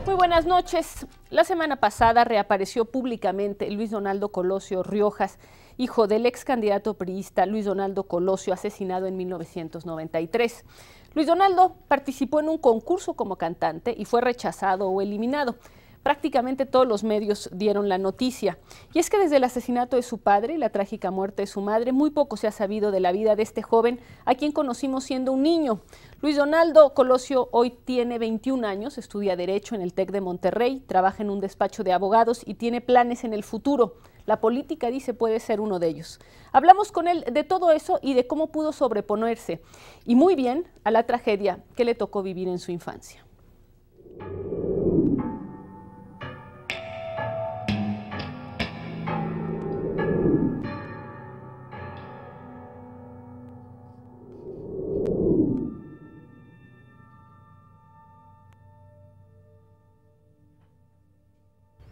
Muy buenas noches. La semana pasada reapareció públicamente Luis Donaldo Colosio Riojas, hijo del ex candidato priista Luis Donaldo Colosio, asesinado en 1993. Luis Donaldo participó en un concurso como cantante y fue rechazado o eliminado. Prácticamente todos los medios dieron la noticia. Y es que desde el asesinato de su padre y la trágica muerte de su madre, muy poco se ha sabido de la vida de este joven, a quien conocimos siendo un niño. Luis Donaldo Colosio hoy tiene 21 años, estudia Derecho en el TEC de Monterrey, trabaja en un despacho de abogados y tiene planes en el futuro. La política, dice, puede ser uno de ellos. Hablamos con él de todo eso y de cómo pudo sobreponerse, y muy bien, a la tragedia que le tocó vivir en su infancia.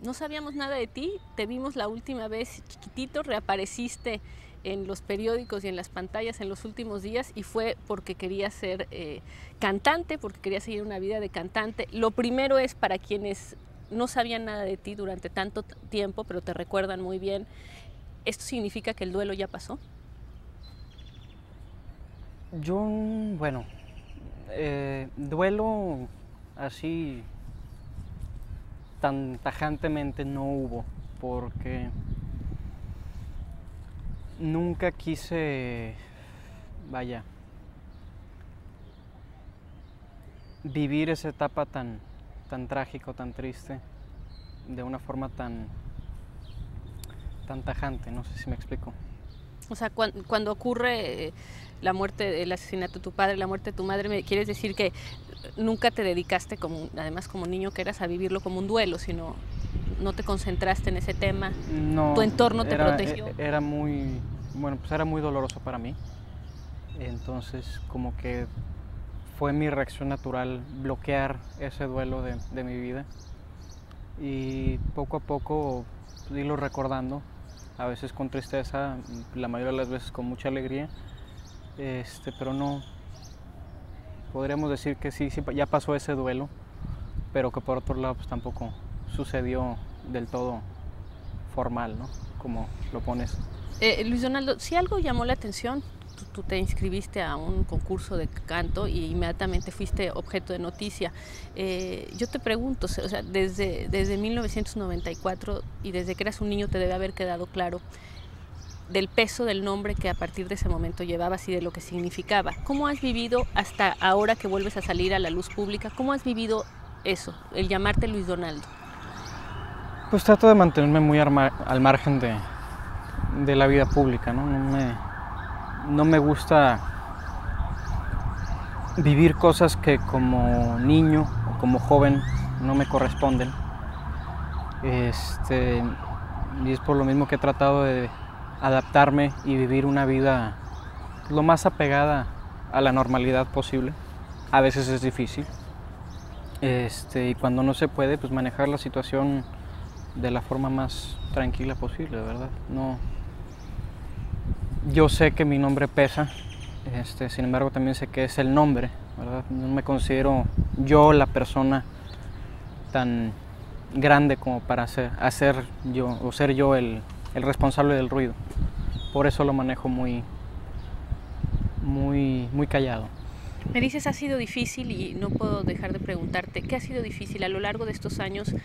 No sabíamos nada de ti, te vimos la última vez chiquitito, reapareciste en los periódicos y en las pantallas en los últimos días y fue porque querías ser cantante, porque querías seguir una vida de cantante. Lo primero es para quienes no sabían nada de ti durante tanto tiempo, pero te recuerdan muy bien, ¿esto significa que el duelo ya pasó? Bueno, duelo así tan tajantemente no hubo, porque nunca quise, vivir esa etapa tan trágica o tan triste de una forma tan tajante, no sé si me explico. O sea, cuando ocurre la muerte, el asesinato de tu padre, la muerte de tu madre, ¿me quieres decir que nunca te dedicaste, además como niño que eras, a vivirlo como un duelo, sino no te concentraste en ese tema? No. ¿Tu entorno te protegió? Era muy doloroso para mí. Entonces, como que fue mi reacción natural bloquear ese duelo de mi vida. Y poco a poco irlo recordando, a veces con tristeza, la mayoría de las veces con mucha alegría, pero no, podríamos decir que sí, ya pasó ese duelo, pero que por otro lado pues tampoco sucedió del todo formal, ¿no? Como lo pones. Luis Donaldo, si algo llamó la atención, tú te inscribiste a un concurso de canto y inmediatamente fuiste objeto de noticia. Yo te pregunto, o sea, desde 1994 y desde que eras un niño te debe haber quedado claro del peso del nombre que a partir de ese momento llevabas y de lo que significaba. ¿Cómo has vivido hasta ahora que vuelves a salir a la luz pública? ¿Cómo has vivido eso, el llamarte Luis Donaldo? Pues trato de mantenerme muy al margen de la vida pública, ¿no? No me gusta vivir cosas que como niño o como joven no me corresponden. Y es por lo mismo que he tratado de adaptarme y vivir una vida lo más apegada a la normalidad posible. A veces es difícil. Y cuando no se puede, pues manejar la situación de la forma más tranquila posible, ¿verdad? No, yo sé que mi nombre pesa, sin embargo también sé que es el nombre, ¿verdad? No me considero yo la persona tan grande como para ser yo el responsable del ruido. Por eso lo manejo muy callado. Me dices, ha sido difícil y no puedo dejar de preguntarte, ¿qué ha sido difícil? A lo largo de estos años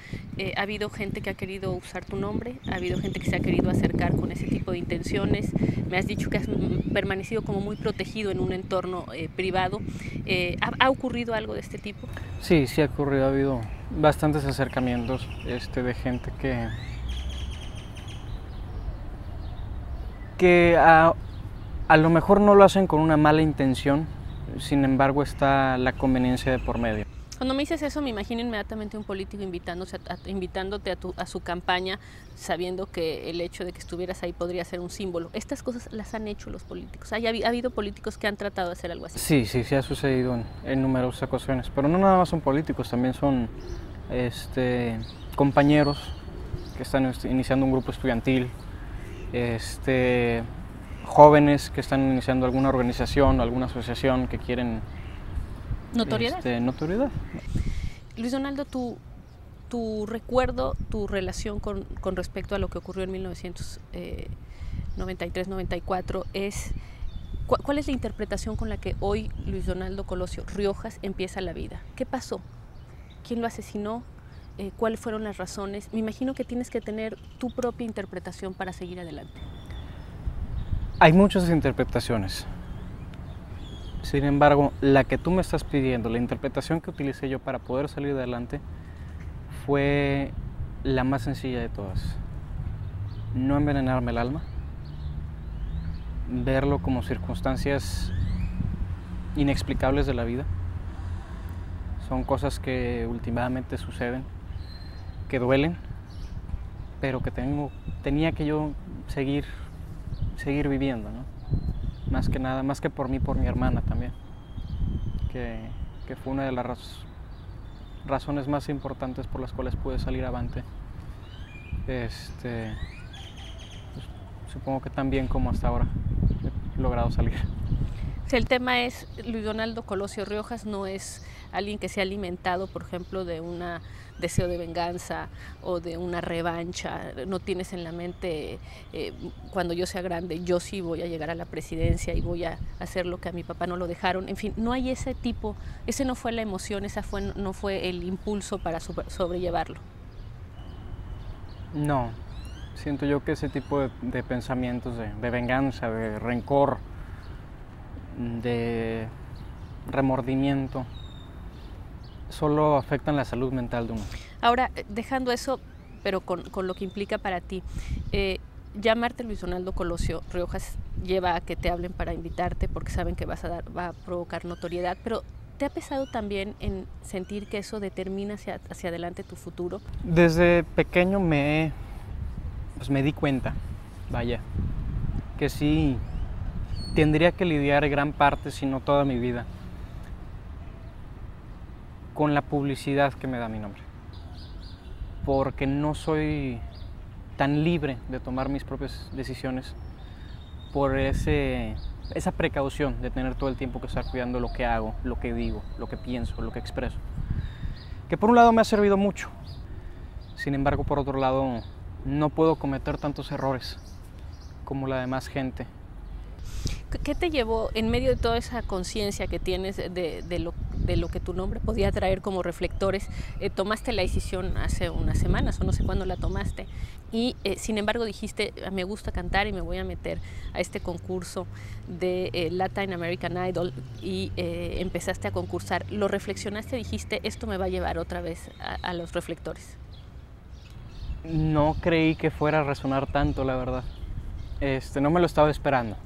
ha habido gente que ha querido usar tu nombre, ha habido gente que se ha querido acercar con ese tipo de intenciones, me has dicho que has permanecido como muy protegido en un entorno privado. ¿Ha ocurrido algo de este tipo? Sí, sí ha ocurrido, ha habido bastantes acercamientos de gente que a lo mejor no lo hacen con una mala intención, sin embargo está la conveniencia de por medio. Cuando me dices eso me imagino inmediatamente un político invitándote a su campaña, sabiendo que el hecho de que estuvieras ahí podría ser un símbolo. ¿Estas cosas las han hecho los políticos? ¿Ha habido políticos que han tratado de hacer algo así? Sí ha sucedido en numerosas ocasiones, pero no nada más son políticos, también son compañeros que están iniciando un grupo estudiantil, jóvenes que están iniciando alguna organización, alguna asociación que quieren ¿Notoriedad? Notoriedad. Luis Donaldo, tu tu recuerdo, tu relación con respecto a lo que ocurrió en 1993-94 es... ¿Cuál es la interpretación con la que hoy Luis Donaldo Colosio Riojas empieza la vida? ¿Qué pasó? ¿Quién lo asesinó? ¿Cuáles fueron las razones? Me imagino que tienes que tener tu propia interpretación para seguir adelante. Hay muchas interpretaciones. Sin embargo, la que tú me estás pidiendo, la interpretación que utilicé yo para poder salir adelante, fue la más sencilla de todas. No envenenarme el alma, verlo como circunstancias inexplicables de la vida. Son cosas que últimamente suceden, que duelen, pero que tenía que yo seguir viviendo, ¿no? Más que nada, más que por mí, por mi hermana también, que fue una de las razones más importantes por las cuales pude salir avante. Pues, supongo que tan bien como hasta ahora he logrado salir. El tema es, Luis Donaldo Colosio Riojas no es alguien que se ha alimentado, por ejemplo, de un deseo de venganza o de una revancha. No tienes en la mente, cuando yo sea grande, yo sí voy a llegar a la presidencia y voy a hacer lo que a mi papá no lo dejaron. En fin, no hay ese tipo, ese no fue la emoción, no fue el impulso para sobrellevarlo. No, siento yo que ese tipo de pensamientos de venganza, de rencor, de remordimiento, solo afectan la salud mental de uno. Ahora, dejando eso, pero con lo que implica para ti, llamarte Luis Donaldo Colosio Riojas lleva a que te hablen para invitarte porque saben que va a provocar notoriedad, pero ¿te ha pesado también en sentir que eso determina hacia adelante tu futuro? Desde pequeño me di cuenta, vaya, que sí tendría que lidiar gran parte, si no toda mi vida, con la publicidad que me da mi nombre. Porque no soy tan libre de tomar mis propias decisiones por esa precaución de tener todo el tiempo que estar cuidando lo que hago, lo que digo, lo que pienso, lo que expreso. Que por un lado me ha servido mucho, sin embargo por otro lado no puedo cometer tantos errores como la demás gente. ¿Qué te llevó, en medio de toda esa conciencia que tienes de lo que tu nombre podía traer como reflectores, tomaste la decisión hace unas semanas o no sé cuándo la tomaste y sin embargo dijiste, me gusta cantar y me voy a meter a este concurso de Latin American Idol y empezaste a concursar? ¿Lo reflexionaste? Dijiste, esto me va a llevar otra vez a los reflectores. No creí que fuera a resonar tanto, la verdad. No me lo estaba esperando.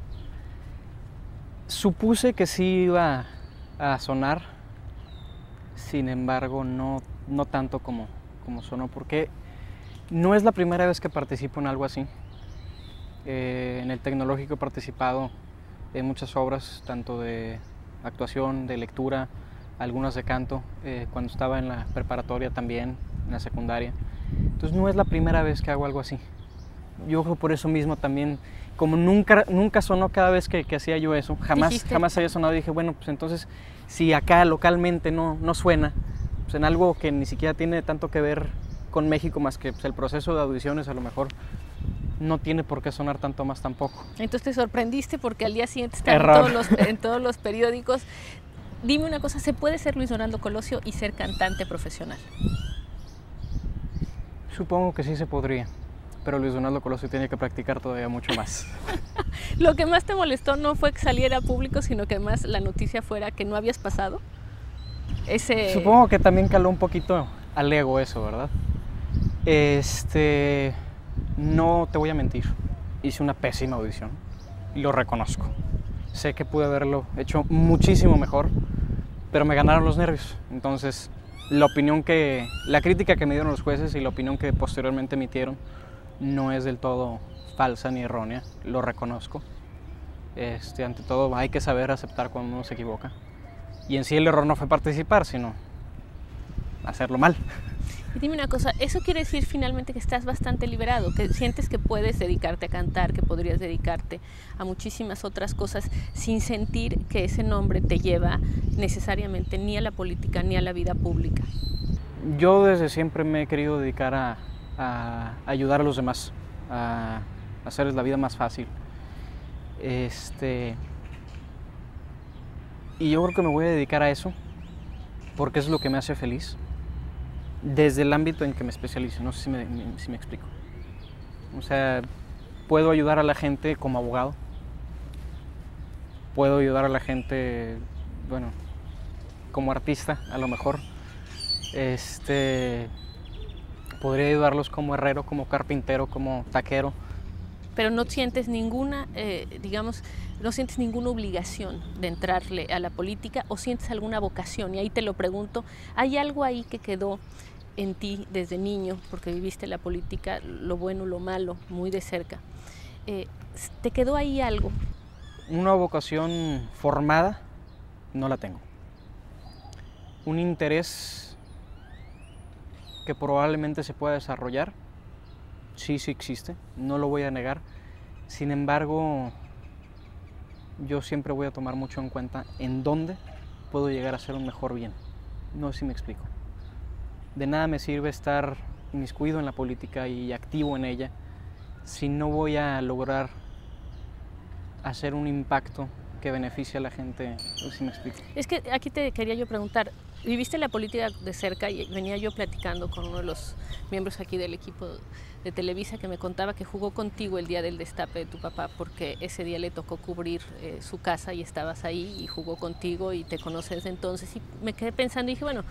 Supuse que sí iba a sonar, sin embargo no tanto como sonó, porque no es la primera vez que participo en algo así. En el Tecnológico he participado en muchas obras, tanto de actuación, de lectura, algunas de canto, cuando estaba en la preparatoria también, en la secundaria. Entonces no es la primera vez que hago algo así. Yo creo por eso mismo también, como nunca sonó cada vez que hacía yo eso, jamás había sonado, dije, bueno, pues entonces si acá localmente no suena, pues en algo que ni siquiera tiene tanto que ver con México más que pues, el proceso de audiciones a lo mejor no tiene por qué sonar tanto más tampoco. Entonces te sorprendiste porque al día siguiente estaba en todos los periódicos. Dime una cosa, ¿se puede ser Luis Donaldo Colosio y ser cantante profesional? Supongo que sí se podría, pero Luis Donaldo Colosio tiene que practicar todavía mucho más. Lo que más te molestó no fue que saliera público, sino que más la noticia fuera que no habías pasado. Supongo que también caló un poquito al ego eso, ¿verdad? No te voy a mentir, hice una pésima audición y lo reconozco. Sé que pude haberlo hecho muchísimo mejor, pero me ganaron los nervios. Entonces, la crítica que me dieron los jueces y la opinión que posteriormente emitieron no es del todo falsa ni errónea, lo reconozco. Ante todo hay que saber aceptar cuando uno se equivoca. Y en sí el error no fue participar, sino hacerlo mal. Y dime una cosa, ¿eso quiere decir finalmente que estás bastante liberado? ¿Que sientes que puedes dedicarte a cantar, que podrías dedicarte a muchísimas otras cosas sin sentir que ese nombre te lleva necesariamente ni a la política ni a la vida pública? Yo desde siempre me he querido dedicar a ayudar a los demás, a hacerles la vida más fácil. Y yo creo que me voy a dedicar a eso porque es lo que me hace feliz desde el ámbito en que me especializo. No sé si me explico. O sea, puedo ayudar a la gente como abogado, puedo ayudar a la gente, bueno, como artista a lo mejor. Podría ayudarlos como herrero, como carpintero, como taquero. Pero no sientes ninguna, digamos, no sientes ninguna obligación de entrarle a la política, o sientes alguna vocación. Y ahí te lo pregunto, ¿hay algo ahí que quedó en ti desde niño, porque viviste la política, lo bueno, lo malo, muy de cerca? ¿Te quedó ahí algo? Una vocación formada no la tengo. Un interés que probablemente se pueda desarrollar, sí existe, no lo voy a negar. Sin embargo, yo siempre voy a tomar mucho en cuenta en dónde puedo llegar a hacer un mejor bien. No sé si me explico. De nada me sirve estar inmiscuido en la política y activo en ella si no voy a lograr hacer un impacto que beneficie a la gente. No sé si me explico. Es que aquí te quería yo preguntar, viviste la política de cerca y venía yo platicando con uno de los miembros aquí del equipo de Televisa que me contaba que jugó contigo el día del destape de tu papá, porque ese día le tocó cubrir su casa y estabas ahí y jugó contigo y te conoce desde entonces. Y me quedé pensando y dije, bueno,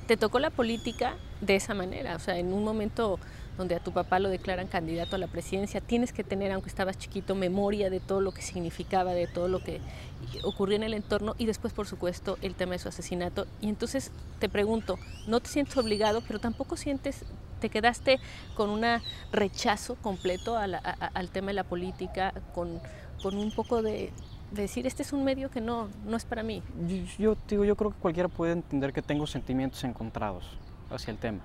te tocó la política de esa manera, o sea, en un momento donde a tu papá lo declaran candidato a la presidencia, tienes que tener, aunque estabas chiquito, memoria de todo lo que significaba, de todo lo que ocurrió en el entorno, y después, por supuesto, el tema de su asesinato. Y entonces te pregunto, no te sientes obligado, pero tampoco sientes, te quedaste con un rechazo completo al tema de la política, con un poco de decir, este es un medio que no es para mí. Yo creo que cualquiera puede entender que tengo sentimientos encontrados hacia el tema.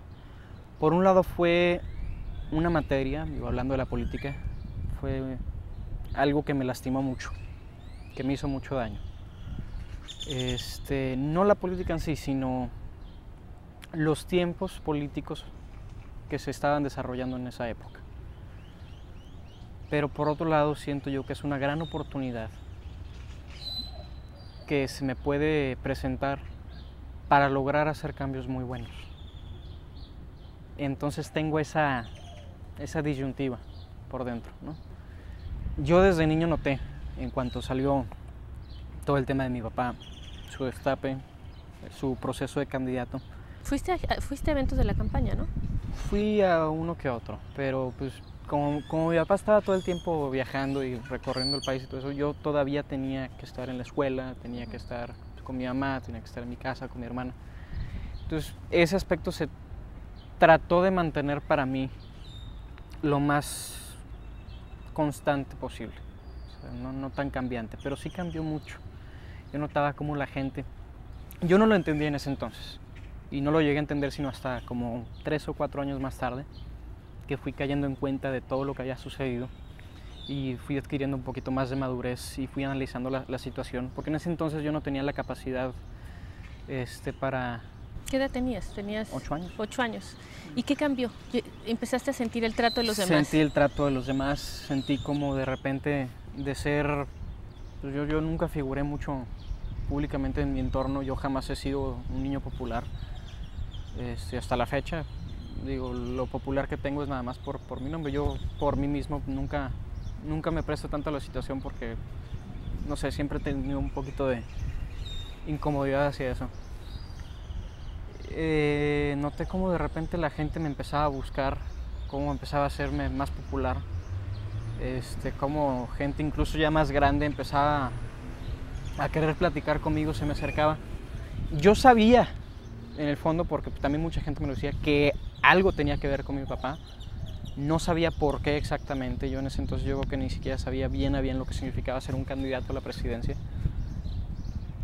Por un lado fue una materia, hablando de la política, fue algo que me lastimó mucho, que me hizo mucho daño. No la política en sí, sino los tiempos políticos que se estaban desarrollando en esa época. Pero por otro lado siento yo que es una gran oportunidad que se me puede presentar para lograr hacer cambios muy buenos. Entonces tengo esa disyuntiva por dentro, ¿no? Yo desde niño noté, en cuanto salió todo el tema de mi papá, su destape, su proceso de candidato. Fuiste a eventos de la campaña, ¿no? Fui a uno que otro, pero pues como mi papá estaba todo el tiempo viajando y recorriendo el país y todo eso, yo todavía tenía que estar en la escuela, tenía que estar con mi mamá, tenía que estar en mi casa con mi hermana. Entonces ese aspecto se trató de mantener para mí lo más constante posible, o sea, no tan cambiante, pero sí cambió mucho. Yo notaba cómo la gente, yo no lo entendía en ese entonces y no lo llegué a entender sino hasta como 3 o 4 años más tarde, que fui cayendo en cuenta de todo lo que había sucedido y fui adquiriendo un poquito más de madurez y fui analizando la situación, porque en ese entonces yo no tenía la capacidad para... ¿Qué edad tenías? Tenías 8 años. 8 años. ¿Y qué cambió? ¿Empezaste a sentir el trato de los demás? Sentí el trato de los demás, sentí como de repente de ser... Pues yo nunca figuré mucho públicamente en mi entorno, yo jamás he sido un niño popular, hasta la fecha. Digo, lo popular que tengo es nada más por mi nombre. Yo por mí mismo nunca me presto tanto a la situación porque, no sé, siempre he tenido un poquito de incomodidad hacia eso. Noté como de repente la gente me empezaba a buscar, cómo empezaba a hacerme más popular, como gente incluso ya más grande empezaba a querer platicar conmigo, se me acercaba. Yo sabía, en el fondo, porque también mucha gente me lo decía, que algo tenía que ver con mi papá. No sabía por qué exactamente. Yo en ese entonces yo creo que ni siquiera sabía bien a bien lo que significaba ser un candidato a la presidencia.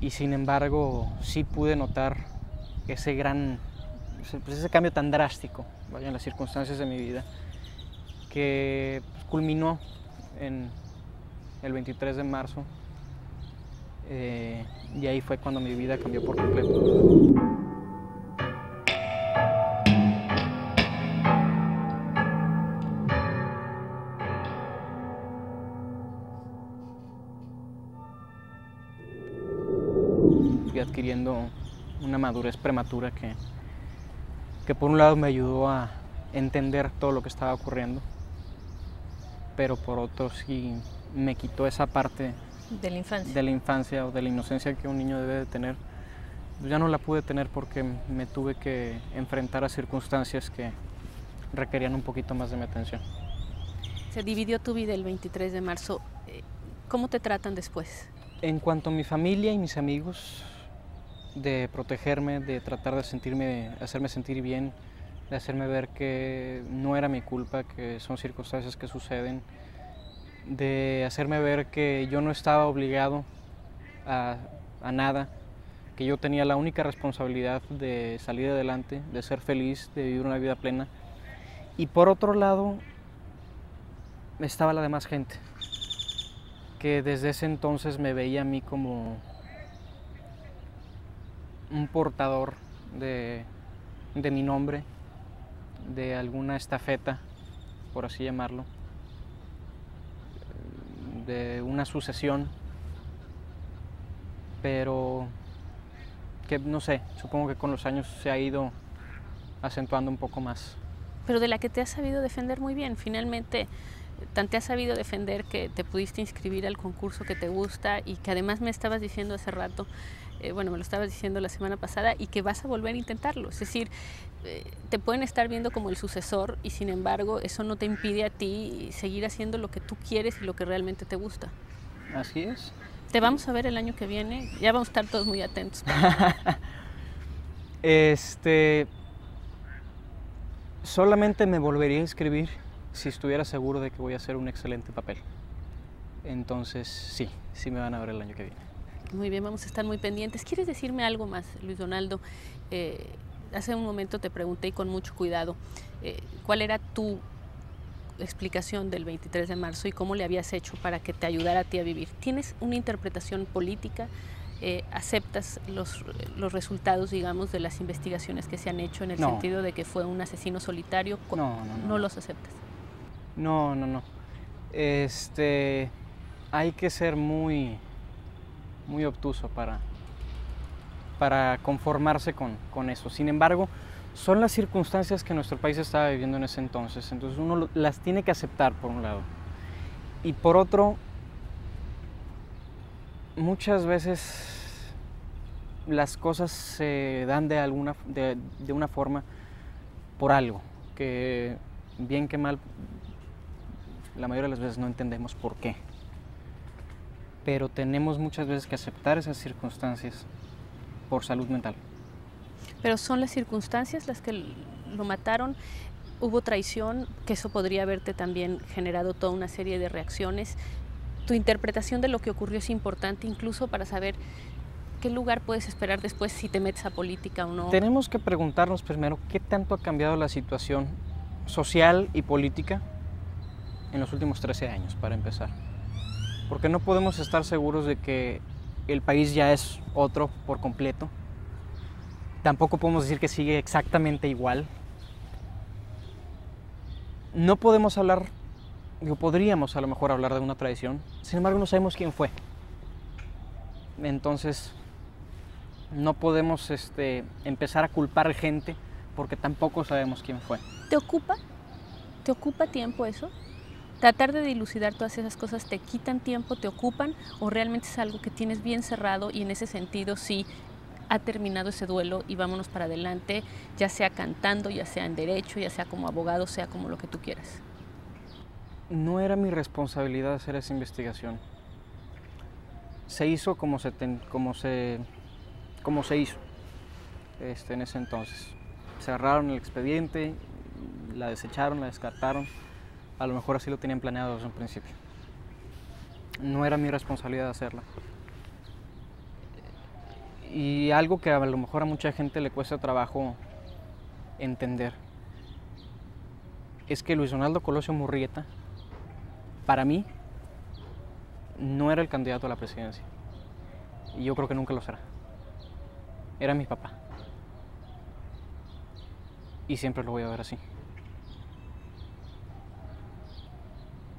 Y sin embargo, sí pude notar ese cambio tan drástico, vaya, en las circunstancias de mi vida, que culminó en el 23 de marzo. Y ahí fue cuando mi vida cambió por completo. adquiriendo una madurez prematura que por un lado me ayudó a entender todo lo que estaba ocurriendo, pero por otro sí me quitó esa parte de la infancia o de la inocencia que un niño debe de tener. Ya no la pude tener porque me tuve que enfrentar a circunstancias que requerían un poquito más de mi atención. Se dividió tu vida el 23 de marzo. ¿Cómo te tratan después? En cuanto a mi familia y mis amigos, de protegerme, de tratar de hacerme sentir bien, de hacerme ver que no era mi culpa, que son circunstancias que suceden, de hacerme ver que yo no estaba obligado a nada, que yo tenía la única responsabilidad de salir adelante, de ser feliz, de vivir una vida plena. Y por otro lado, estaba la demás gente, que desde ese entonces me veía a mí como un portador de mi nombre, de alguna estafeta, por así llamarlo, de una sucesión, pero que no sé, supongo que con los años se ha ido acentuando un poco más. Pero de la que te has sabido defender muy bien, finalmente tan te has sabido defender que te pudiste inscribir al concurso que te gusta y que además me estabas diciendo hace rato, bueno, me lo estabas diciendo la semana pasada, y que vas a volver a intentarlo. Es decir, te pueden estar viendo como el sucesor y sin embargo eso no te impide a ti seguir haciendo lo que tú quieres y lo que realmente te gusta. Así es. Te vamos a ver el año que viene, ya vamos a estar todos muy atentos. Solamente me volvería a inscribir si estuviera seguro de que voy a hacer un excelente papel. Entonces sí me van a ver el año que viene. Muy bien, vamos a estar muy pendientes. ¿Quieres decirme algo más, Luis Donaldo? Hace un momento te pregunté, y con mucho cuidado, ¿cuál era tu explicación del 23 de marzo y cómo le habías hecho para que te ayudara a ti a vivir? ¿Tienes una interpretación política? ¿Aceptas los resultados, digamos, de las investigaciones que se han hecho en el sentido de que fue un asesino solitario? ¿No los aceptas? No. Hay que ser muy obtuso para conformarse con eso. Sin embargo, son las circunstancias que nuestro país estaba viviendo en ese entonces. Entonces uno las tiene que aceptar por un lado. Y por otro, muchas veces las cosas se dan de una forma por algo, que bien que mal, la mayoría de las veces no entendemos por qué. Pero tenemos muchas veces que aceptar esas circunstancias por salud mental. Pero son las circunstancias las que lo mataron. Hubo traición, que eso podría haberte también generado toda una serie de reacciones. Tu interpretación de lo que ocurrió es importante incluso para saber qué lugar puedes esperar después si te metes a política o no. Tenemos que preguntarnos primero qué tanto ha cambiado la situación social y política en los últimos 13 años, para empezar. Porque no podemos estar seguros de que el país ya es otro por completo. Tampoco podemos decir que sigue exactamente igual. No podemos hablar, podríamos a lo mejor hablar de una traición, sin embargo no sabemos quién fue. Entonces no podemos empezar a culpar gente porque tampoco sabemos quién fue. ¿Te ocupa? ¿Te ocupa tiempo eso? ¿Tratar de dilucidar todas esas cosas te quitan tiempo, te ocupan, o realmente es algo que tienes bien cerrado y en ese sentido sí ha terminado ese duelo y vámonos para adelante, ya sea cantando, ya sea en derecho, ya sea como abogado, sea como lo que tú quieras? No era mi responsabilidad hacer esa investigación. Se hizo como se hizo en ese entonces. Cerraron el expediente, la desecharon, la descartaron. A lo mejor así lo tenían planeado desde un principio. No era mi responsabilidad hacerla. Y algo que a lo mejor a mucha gente le cuesta trabajo entender es que Luis Donaldo Colosio Murrieta, para mí, no era el candidato a la presidencia. Y yo creo que nunca lo será. Era mi papá. Y siempre lo voy a ver así.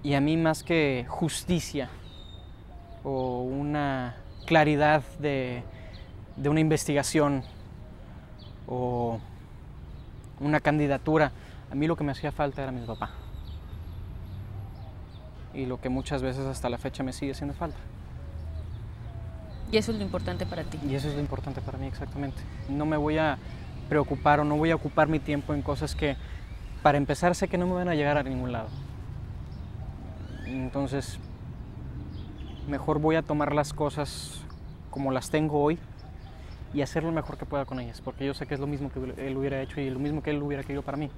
Y a mí, más que justicia o una claridad de de una investigación o una candidatura. A mí lo que me hacía falta era mi papá. Y lo que muchas veces hasta la fecha me sigue haciendo falta. Y eso es lo importante para ti. Y eso es lo importante para mí, exactamente. No me voy a preocupar o no voy a ocupar mi tiempo en cosas que, para empezar, sé que no me van a llegar a ningún lado. Entonces, mejor voy a tomar las cosas como las tengo hoy y hacer lo mejor que pueda con ellas, porque yo sé que es lo mismo que él hubiera hecho y lo mismo que él hubiera querido para mí.